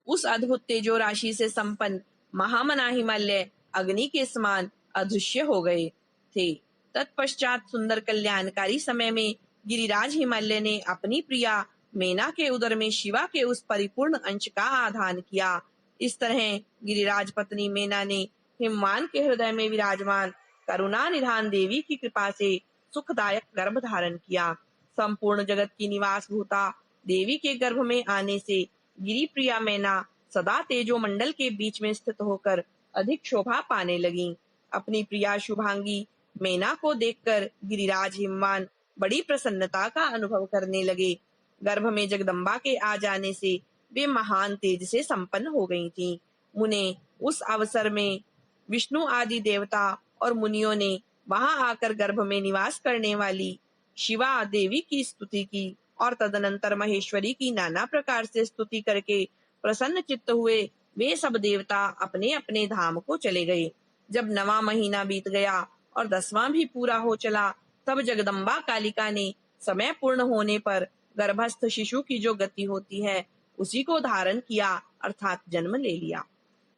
उस अद्भुत तेजो राशि से संपन्न महामना हिमालय अग्नि के समान अदृश्य हो गए थे। तत्पश्चात सुंदर कल्याणकारी समय में गिरिराज हिमालय ने अपनी प्रिया मैना के उदर में शिवा के उस परिपूर्ण अंश का आधान किया। इस तरह गिरिराज पत्नी मैना ने हिमवान के हृदय में विराजमान करुणा निधान देवी की कृपा से सुखदायक गर्भ धारण किया। संपूर्ण जगत की निवास भूता देवी के गर्भ में आने से गिरी प्रिया मैना सदा तेजो मंडल के बीच में स्थित होकर अधिक शोभा पाने लगी। अपनी प्रिया शुभांगी मैना को देखकर गिरिराज हिमवान बड़ी प्रसन्नता का अनुभव करने लगे। गर्भ में जगदम्बा के आ जाने से वे महान तेज से संपन्न हो गई थीं। मुने उस अवसर में विष्णु आदि देवता और मुनियों ने वहां आकर गर्भ में निवास करने वाली शिवा देवी की स्तुति की और तदनंतर महेश्वरी की नाना प्रकार से स्तुति करके प्रसन्न चित्त हुए वे सब देवता अपने अपने धाम को चले गए। जब 9वां महीना बीत गया और 10वां भी पूरा हो चला, तब जगदम्बा कालिका ने समय पूर्ण होने पर गर्भस्थ शिशु की जो गति होती है उसी को धारण किया अर्थात जन्म ले लिया।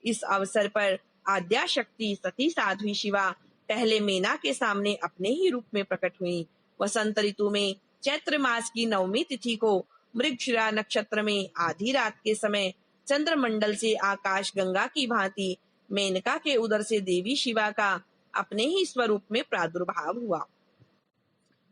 इस अवसर पर आद्या शक्ति सती साध्वी शिवा पहले मैना के सामने अपने ही रूप में प्रकट हुई। वसंत ऋतु में चैत्र मास की 9वीं तिथि को मृगशिरा नक्षत्र में आधी रात के समय चंद्रमंडल से आकाश गंगा की भांति मेनका के उदर से देवी शिवा का अपने ही स्वरूप में प्रादुर्भाव हुआ।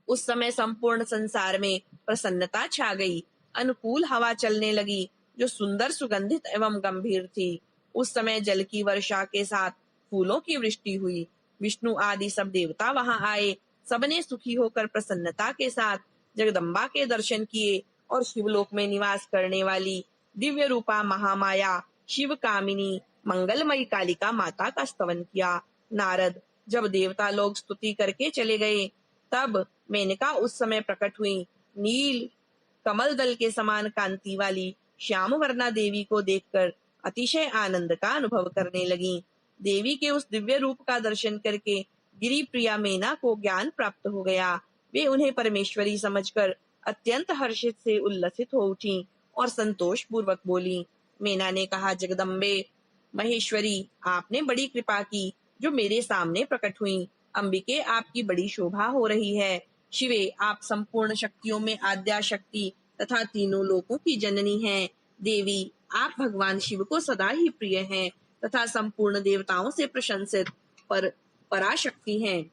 उस समय संपूर्ण संसार में प्रसन्नता छा गई। अनुकूल हवा चलने लगी जो सुंदर सुगंधित एवं गंभीर थी। उस समय जल की वर्षा के साथ फूलों की वृष्टि हुई। विष्णु आदि सब देवता वहां आए। सबने सुखी होकर प्रसन्नता के साथ जगदम्बा के दर्शन किए और शिवलोक में निवास करने वाली दिव्य रूपा महामाया शिव कामिनी मंगलमयी कालिका माता का स्तवन किया। नारद जब देवता लोग स्तुति करके चले गए, तब मेनका उस समय प्रकट हुई। नील कमल दल के समान कांति वाली श्याम वर्णा देवी को देखकर अतिशय आनंद का अनुभव करने लगी। देवी के उस दिव्य रूप का दर्शन करके गिरी प्रिया मैना को ज्ञान प्राप्त हो गया। वे उन्हें परमेश्वरी समझकर अत्यंत हर्षित से उल्लसित हो उठी और संतोष पूर्वक बोली। मैना ने कहा, जगदम्बे महेश्वरी, आपने बड़ी कृपा की जो मेरे सामने प्रकट हुई। अंबिके, आपकी बड़ी शोभा हो रही है। शिवे, आप संपूर्ण शक्तियों में आद्या शक्ति तथा तीनों लोकों की जननी हैं। देवी, आप भगवान शिव को सदा ही प्रिय हैं तथा संपूर्ण देवताओं से प्रशंसित पराशक्ति हैं।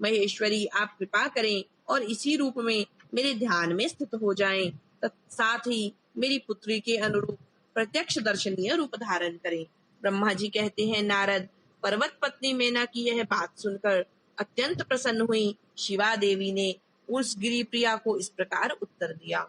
महेश्वरी, आप कृपा करें और इसी रूप में मेरे ध्यान में स्थित हो जाएं, साथ ही मेरी पुत्री के अनुरूप प्रत्यक्ष दर्शनीय रूप धारण करें। ब्रह्मा जी कहते हैं, नारद, पर्वत पत्नी मैना की यह बात सुनकर अत्यंत प्रसन्न हुई शिवा देवी ने उस गिरी प्रिया को इस प्रकार उत्तर दिया।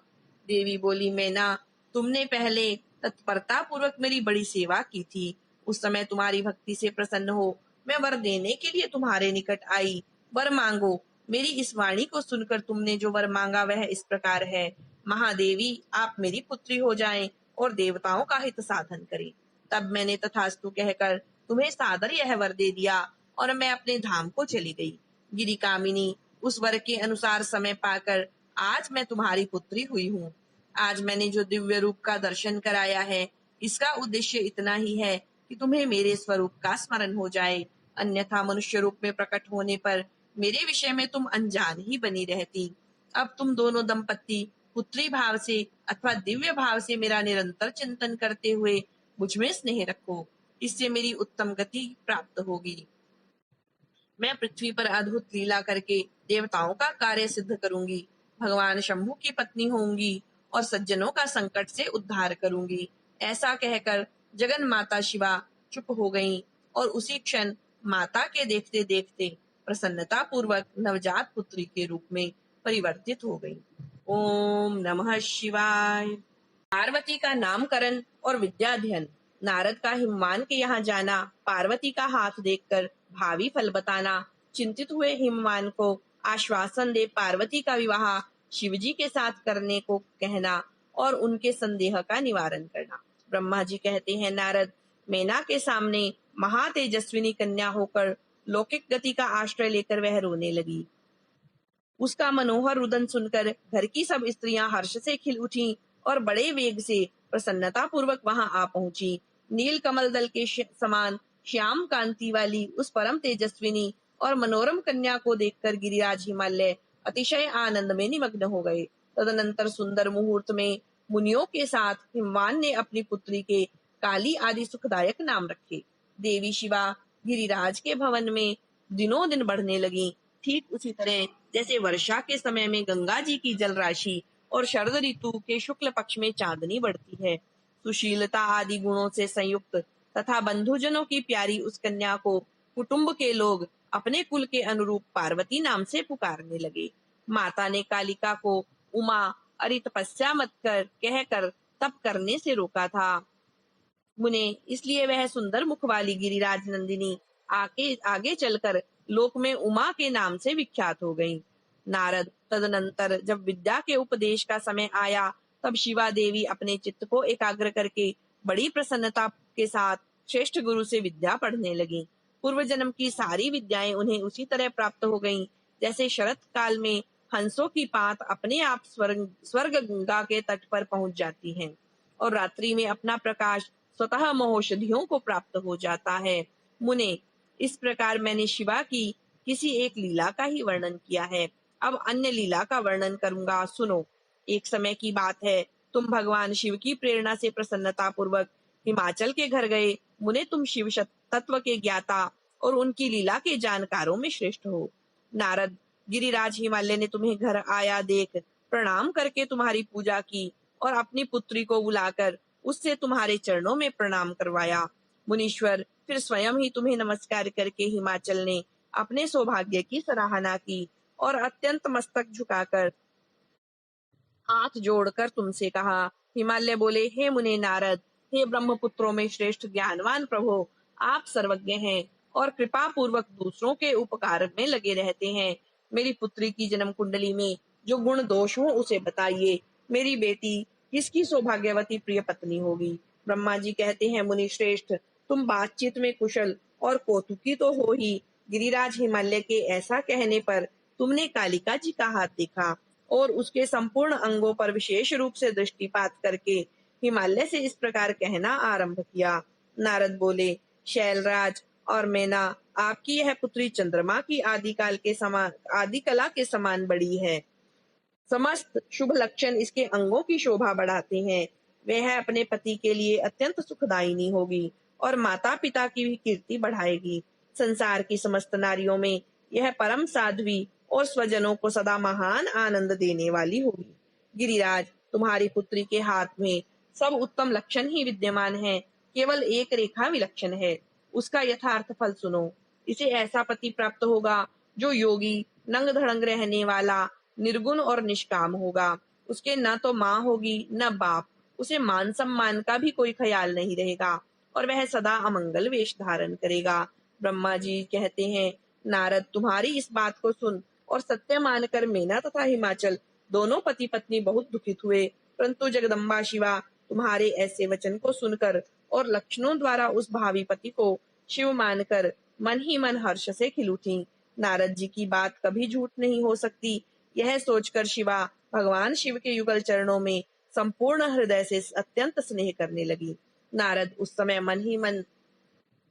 देवी बोली, मैना, तुमने पहले तत्परता पूर्वक मेरी बड़ी सेवा की थी। उस समय तुम्हारी भक्ति से प्रसन्न हो मैं वर देने के लिए तुम्हारे निकट आई। वर मांगो। मेरी इस वाणी को सुनकर तुमने जो वर मांगा वह इस प्रकार है, महादेवी, आप मेरी पुत्री हो जाएं और देवताओं का हित साधन करें। तब मैंने तथास्तु कहकर तुम्हें सादर यह वर दे दिया और मैं अपने धाम को चली गई। गिरी कामिनी, उस वर के अनुसार समय पाकर आज मैं तुम्हारी पुत्री हुई हूँ। आज मैंने जो दिव्य रूप का दर्शन कराया है, इसका उद्देश्य इतना ही है कि तुम्हें मेरे स्वरूप का स्मरण हो जाए, अन्यथा मनुष्य रूप में प्रकट होने पर मेरे विषय में तुम अनजान ही बनी रहती। अब तुम दोनों दंपत्ति पुत्री भाव से अथवा दिव्य भाव से मेरा निरंतर चिंतन करते हुए मुझ में स्नेह रखो, इससे मेरी उत्तम गति प्राप्त होगी। मैं पृथ्वी पर अद्भुत लीला करके देवताओं का कार्य सिद्ध करूंगी, भगवान शंभु की पत्नी होंगी और सज्जनों का संकट से उद्धार करूंगी। ऐसा कहकर जगन माता शिवा चुप हो गईं और उसी क्षण माता के देखते देखते प्रसन्नता पूर्वक नवजात पुत्री के रूप में परिवर्तित हो गई। ओम नमः शिवाय। पार्वती का नामकरण और विद्याध्ययन। नारद का हिमवान के यहाँ जाना, पार्वती का हाथ देखकर भावी फल बताना, चिंतित हुए हिमवान को आश्वासन दे पार्वती का विवाह शिवजी के साथ करने को कहना और उनके संदेह का निवारण करना। ब्रह्मा जी कहते हैं, नारद, मैना के सामने महातेजस्विनी कन्या होकर लौकिक गति का आश्रय लेकर वह रोने लगी। उसका मनोहर रुदन सुनकर घर की सब स्त्रियां हर्ष से खिल उठी और बड़े वेग से प्रसन्नता पूर्वक वहां आ पहुंची। नील कमल दल के समान श्याम कांति वाली उस परम तेजस्विनी और मनोरम कन्या को देखकर गिरिराज हिमालय अतिशय आनंद में निमग्न हो गए। तदनंतर सुंदर मुहूर्त में मुनियों के साथ हिमवान ने अपनी पुत्री के काली आदि सुखदायक नाम रखे। देवी शिवा गिरिराज के भवन में दिनों दिन बढ़ने लगी। ठीक उसी तरह जैसे वर्षा के समय में गंगा जी की जल राशि और शरद ऋतु के शुक्ल पक्ष में चांदनी बढ़ती है। सुशीलता आदि गुणों से संयुक्त तथा बंधुजनों की प्यारी उस कन्या को कुटुंब के लोग अपने कुल के अनुरूप पार्वती नाम से पुकारने लगे। माता ने कालिका को उमा अरे तपस्या मत कर कहकर तप करने से रोका था। मुने इसलिए वह सुंदर मुख वाली गिरिराज नंदिनी आगे चलकर लोक में उमा के नाम से विख्यात हो गई। नारद तदनंतर जब विद्या के उपदेश का समय आया तब शिवा देवी अपने चित्त को एकाग्र करके बड़ी प्रसन्नता के साथ श्रेष्ठ गुरु से विद्या पढ़ने लगी। पूर्व जन्म की सारी विद्याएं उन्हें उसी तरह प्राप्त हो गईं जैसे शरत काल में हंसों की पात अपने आप स्वर्ग गंगा के तट पर पहुंच जाती हैं और रात्रि में अपना प्रकाश स्वतः महौषधियों को प्राप्त हो जाता है। मुने इस प्रकार मैंने शिवा की किसी एक लीला का ही वर्णन किया है। अब अन्य लीला का वर्णन करूंगा, सुनो। एक समय की बात है, तुम भगवान शिव की प्रेरणा से प्रसन्नता पूर्वक हिमाचल के घर गए। मुने तुम शिव तत्व के ज्ञाता और उनकी लीला के जानकारों में श्रेष्ठ हो। नारद गिरिराज हिमालय ने तुम्हें घर आया देख प्रणाम करके तुम्हारी पूजा की और अपनी पुत्री को बुलाकर उससे तुम्हारे चरणों में प्रणाम करवाया। मुनीश्वर फिर स्वयं ही तुम्हें नमस्कार करके हिमाचल ने अपने सौभाग्य की सराहना की और अत्यंत मस्तक झुकाकर हाथ जोड़कर तुमसे कहा। हिमालय बोले, हे मुने नारद, हे ब्रह्मपुत्रों में श्रेष्ठ ज्ञानवान प्रभो, आप सर्वज्ञ हैं और कृपा पूर्वक दूसरों के उपकार में लगे रहते हैं। मेरी पुत्री की जन्म कुंडली में जो गुण दोष हो उसे बताइए। मेरी बेटी किसकी सौभाग्यवती प्रिय पत्नी होगी? ब्रह्मा जी कहते हैं, मुनि श्रेष्ठ, तुम बातचीत में कुशल और कौतुकी तो हो ही। गिरिराज हिमालय के ऐसा कहने पर तुमने कालिका जी का हाथ देखा और उसके संपूर्ण अंगों पर विशेष रूप से दृष्टिपात करके हिमालय से इस प्रकार कहना आरंभ किया। नारद बोले, शैलराज और मैना, आपकी यह पुत्री चंद्रमा की आदि कला के समान बड़ी है। समस्त शुभ लक्षण इसके अंगों की शोभा बढ़ाते हैं। वह अपने पति के लिए अत्यंत सुखदायिनी होगी और माता पिता की भी कीर्ति बढ़ाएगी। संसार की समस्त नारियों में यह परम साध्वी और स्वजनों को सदा महान आनंद देने वाली होगी। गिरिराज, तुम्हारी पुत्री के हाथ में सब उत्तम लक्षण ही विद्यमान हैं, केवल एक रेखा विलक्षण है। उसका यथार्थ फल सुनो। इसे ऐसा पति प्राप्त होगा जो योगी, नंग धड़ंग रहने वाला, निर्गुण और निष्काम होगा। उसके न तो माँ होगी न बाप, उसे मान सम्मान का भी कोई ख्याल नहीं रहेगा और वह सदा अमंगल वेश धारण करेगा। ब्रह्मा जी कहते हैं, नारद, तुम्हारी इस बात को सुन और सत्य मानकर मेना तथा हिमाचल दोनों पति पत्नी बहुत दुखित हुए, परंतु जगदम्बा शिवा तुम्हारे ऐसे वचन को सुनकर और लक्षणों द्वारा उस भावी पति को शिव मानकर मन ही मन हर्ष से खिल उठी। नारद जी की बात कभी झूठ नहीं हो सकती, यह सोचकर शिवा भगवान शिव के युगल चरणों में संपूर्ण हृदय से अत्यंत स्नेह करने लगी। नारद उस समय मन ही मन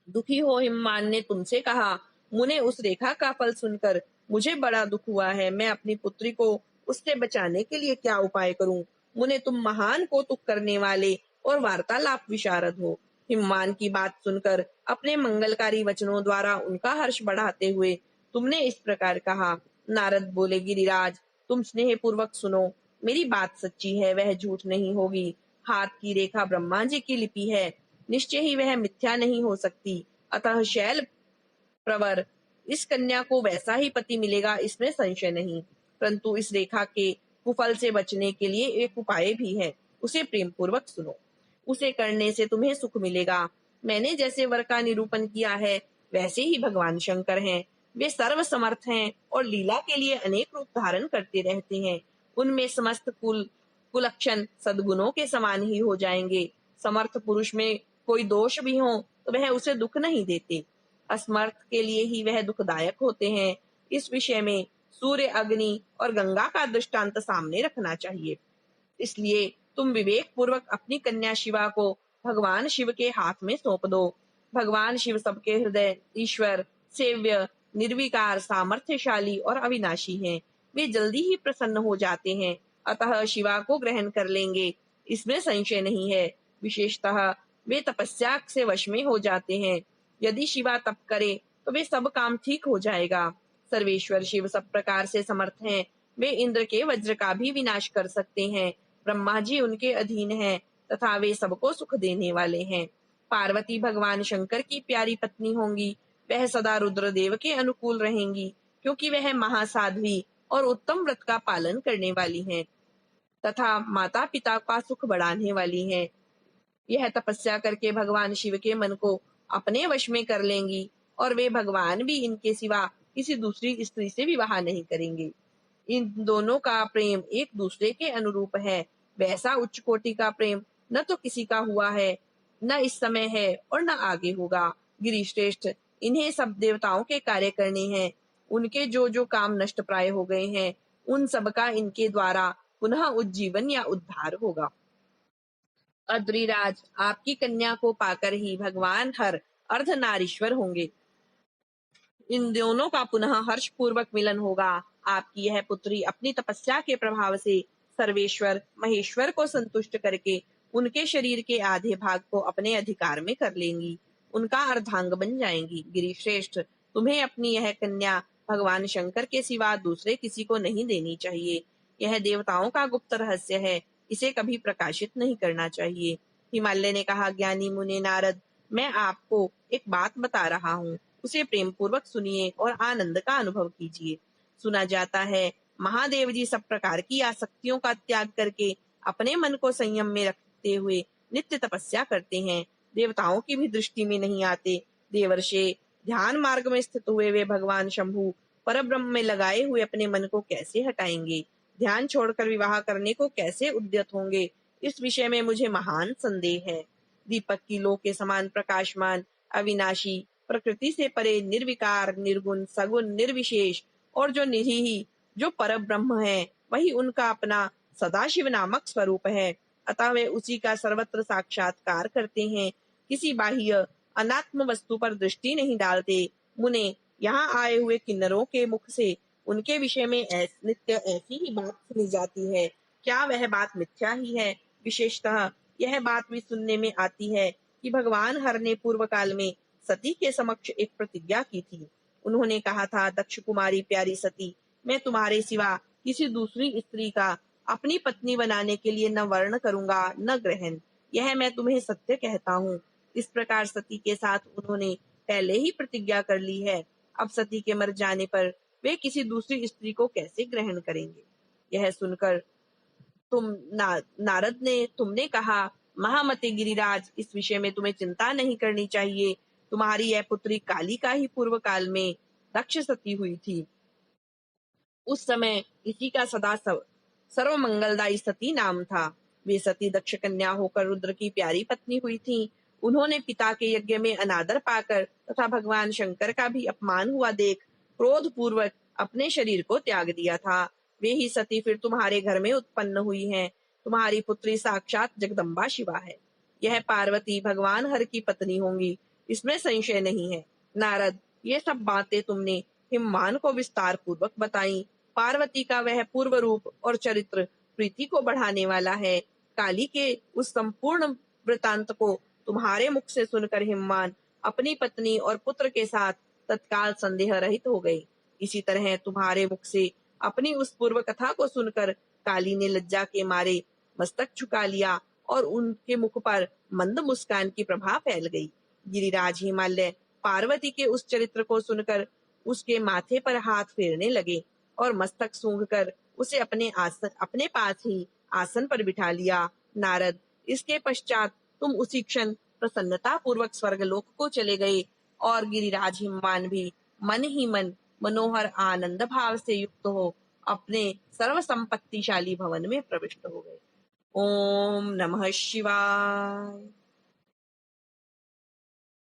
दुखी हो हिमवान ने तुमसे कहा, मुने उस रेखा का फल सुनकर मुझे बड़ा दुख हुआ है। मैं अपनी पुत्री को उससे बचाने के लिए क्या उपाय करूं? मुने तुम महान कौतुक करने वाले और वार्तालाप विशारद हो। हिमवान की बात सुनकर अपने मंगलकारी वचनों द्वारा उनका हर्ष बढ़ाते हुए तुमने इस प्रकार कहा। नारद बोले, गिरिराज, तुम स्नेह पूर्वक सुनो। मेरी बात सच्ची है, वह झूठ नहीं होगी। हाथ की रेखा ब्रह्मा जी की लिपि है, निश्चय ही वह मिथ्या नहीं हो सकती। अतः शैल प्रवर इस कन्या को वैसा ही पति मिलेगा, इसमें संशय नहीं। परंतु इस रेखा के कुफल से बचने के लिए एक उपाय भी है, उसे प्रेम पूर्वक सुनो। उसे करने से तुम्हें सुख मिलेगा। मैंने जैसे वर का निरूपण किया है वैसे ही भगवान शंकर हैं। वे सर्व समर्थ हैं और लीला के लिए अनेक रूप धारण करते रहते हैं। उनमें समस्त कुलक्षण सद्गुणों के समान ही हो जाएंगे। समर्थ पुरुष में कोई दोष भी हो तो वह उसे दुख नहीं देते, असमर्थ के लिए ही वह दुखदायक होते हैं। इस विषय में सूर्य, अग्नि और गंगा का दृष्टांत सामने रखना चाहिए। इसलिए तुम विवेक पूर्वक अपनी कन्या शिवा को भगवान शिव के हाथ में सौंप दो। भगवान शिव सबके हृदय ईश्वर, सेव्य, निर्विकार, सामर्थ्यशाली और अविनाशी हैं। वे जल्दी ही प्रसन्न हो जाते हैं, अतः शिवा को ग्रहण कर लेंगे, इसमें संशय नहीं है। विशेषतः वे तपस्या से वश में हो जाते हैं। यदि शिवा तप करे तो वे सब काम ठीक हो जाएगा। सर्वेश्वर शिव सब प्रकार से समर्थ हैं, वे इंद्र के वज्र का भी विनाश कर सकते हैं। ब्रह्मा जी उनके अधीन हैं तथा वे सबको सुख देने वाले हैं। पार्वती भगवान शंकर की प्यारी पत्नी होंगी। वह सदा रुद्रदेव के अनुकूल रहेंगी, क्योंकि वह महासाध्वी और उत्तम व्रत का पालन करने वाली हैं तथा माता पिता का सुख बढ़ाने वाली हैं। यह तपस्या करके भगवान शिव के मन को अपने वश में कर लेंगी और वे भगवान भी इनके सिवा किसी दूसरी स्त्री से विवाह नहीं करेंगे। इन दोनों का प्रेम एक दूसरे के अनुरूप है। वैसा उच्च कोटि का प्रेम न तो किसी का हुआ है, न इस समय है और न आगे होगा। गिरिश्रेष्ठ, इन्हें सब देवताओं के कार्य करने हैं। उनके जो जो काम नष्ट प्राय हो गए हैं, उन सब का इनके द्वारा पुनः उज्जीवन या उद्धार होगा। अद्रिराज, आपकी कन्या को पाकर ही भगवान हर अर्धनारीश्वर होंगे। इन दोनों का पुनः हर्ष पूर्वक मिलन होगा। आपकी यह पुत्री अपनी तपस्या के प्रभाव से सर्वेश्वर महेश्वर को संतुष्ट करके उनके शरीर के आधे भाग को अपने अधिकार में कर लेंगी, उनका अर्धांग बन जाएंगी। गिरिश्रेष्ठ, तुम्हें अपनी यह कन्या भगवान शंकर के सिवा दूसरे किसी को नहीं देनी चाहिए। यह देवताओं का गुप्त रहस्य है, इसे कभी प्रकाशित नहीं करना चाहिए। हिमालय ने कहा, ज्ञानी मुने नारद, मैं आपको एक बात बता रहा हूँ, उसे प्रेम पूर्वक सुनिए और आनंद का अनुभव कीजिए। सुना जाता है महादेव जी सब प्रकार की आसक्तियों का त्याग करके अपने मन को संयम में रखते हुए नित्य तपस्या करते हैं। देवताओं की भी दृष्टि में नहीं आते। देवर्षे, ध्यान मार्ग में स्थित हुए वे भगवान शंभु परब्रह्म में लगाए हुए अपने मन को कैसे हटाएंगे? ध्यान छोड़कर विवाह करने को कैसे उद्यत होंगे? इस विषय में मुझे महान संदेह है। दीपक की लो के समान प्रकाशमान, अविनाशी, प्रकृति से परे, निर्विकार, निर्गुण, सगुण, निर्विशेष और जो निरीही, जो परब्रह्म है, वही उनका अपना सदाशिव नामक स्वरूप है। अतः वे उसी का सर्वत्र साक्षात्कार करते हैं, किसी बाह्य अनात्म वस्तु पर दृष्टि नहीं डालते। मुने, यहाँ आए हुए किन्नरों के मुख से उनके विषय में नित्य ऐसी ही बात सुनी जाती है। क्या वह बात मिथ्या ही है? विशेषतः यह बात भी सुनने में आती है कि भगवान हर ने पूर्व काल में सती के समक्ष एक प्रतिज्ञा की थी। उन्होंने कहा था, दक्ष कुमारी प्यारी सती, मैं तुम्हारे सिवा किसी दूसरी स्त्री का अपनी पत्नी बनाने के लिए न वर्ण करूंगा न ग्रहण। यह मैं तुम्हें सत्य कहता हूँ। इस प्रकार सती के साथ उन्होंने पहले ही प्रतिज्ञा कर ली है। अब सती के मर जाने पर वे किसी दूसरी स्त्री को कैसे ग्रहण करेंगे? यह सुनकर नारद ने, तुमने कहा, महामते गिरिराज, इस विषय में तुम्हें चिंता नहीं करनी चाहिए। तुम्हारी यह पुत्री काली का ही पूर्व काल में दक्ष सती हुई थी। उस समय इसी का सदा सर्व मंगलदायी सती नाम था। वे सती दक्ष कन्या होकर रुद्र की प्यारी पत्नी हुई थी। उन्होंने पिता के यज्ञ में अनादर पाकर तथा भगवान शंकर का भी अपमान हुआ देख क्रोध पूर्वक अपने शरीर को त्याग दिया था। वे ही सती फिर तुम्हारे घर में उत्पन्न हुई हैं। तुम्हारी पुत्री साक्षात जगदम्बा शिवा है। यह पार्वती भगवान हर की पत्नी होंगी, इसमें संशय नहीं है। नारद, ये सब बातें तुमने हिमवान को विस्तार पूर्वक बताई। पार्वती का वह पूर्व रूप और चरित्र प्रीति को बढ़ाने वाला है। काली के उस संपूर्ण वृतांत को तुम्हारे मुख से सुनकर हिमवान अपनी पत्नी और पुत्र के साथ तत्काल संदेह रहित हो गई। इसी तरह तुम्हारे मुख से अपनी उस पूर्व कथा को सुनकर काली ने लज्जा के मारे मस्तक झुका लिया और उनके मुख पर मंद मुस्कान की प्रभा फैल गई। गिरिराज हिमालय पार्वती के उस चरित्र को सुनकर उसके माथे पर हाथ फेरने लगे और मस्तक सूंघकर उसे अपने पास ही आसन पर बिठा लिया। नारद, इसके पश्चात तुम उसी क्षण प्रसन्नता पूर्वक स्वर्गलोक को चले गए और गिरिराज हिमवान भी मन ही मन मनोहर आनंद भाव से युक्त हो अपने सर्व संपत्तिशाली भवन में प्रविष्ट हो गए। ओम नमः शिवाय।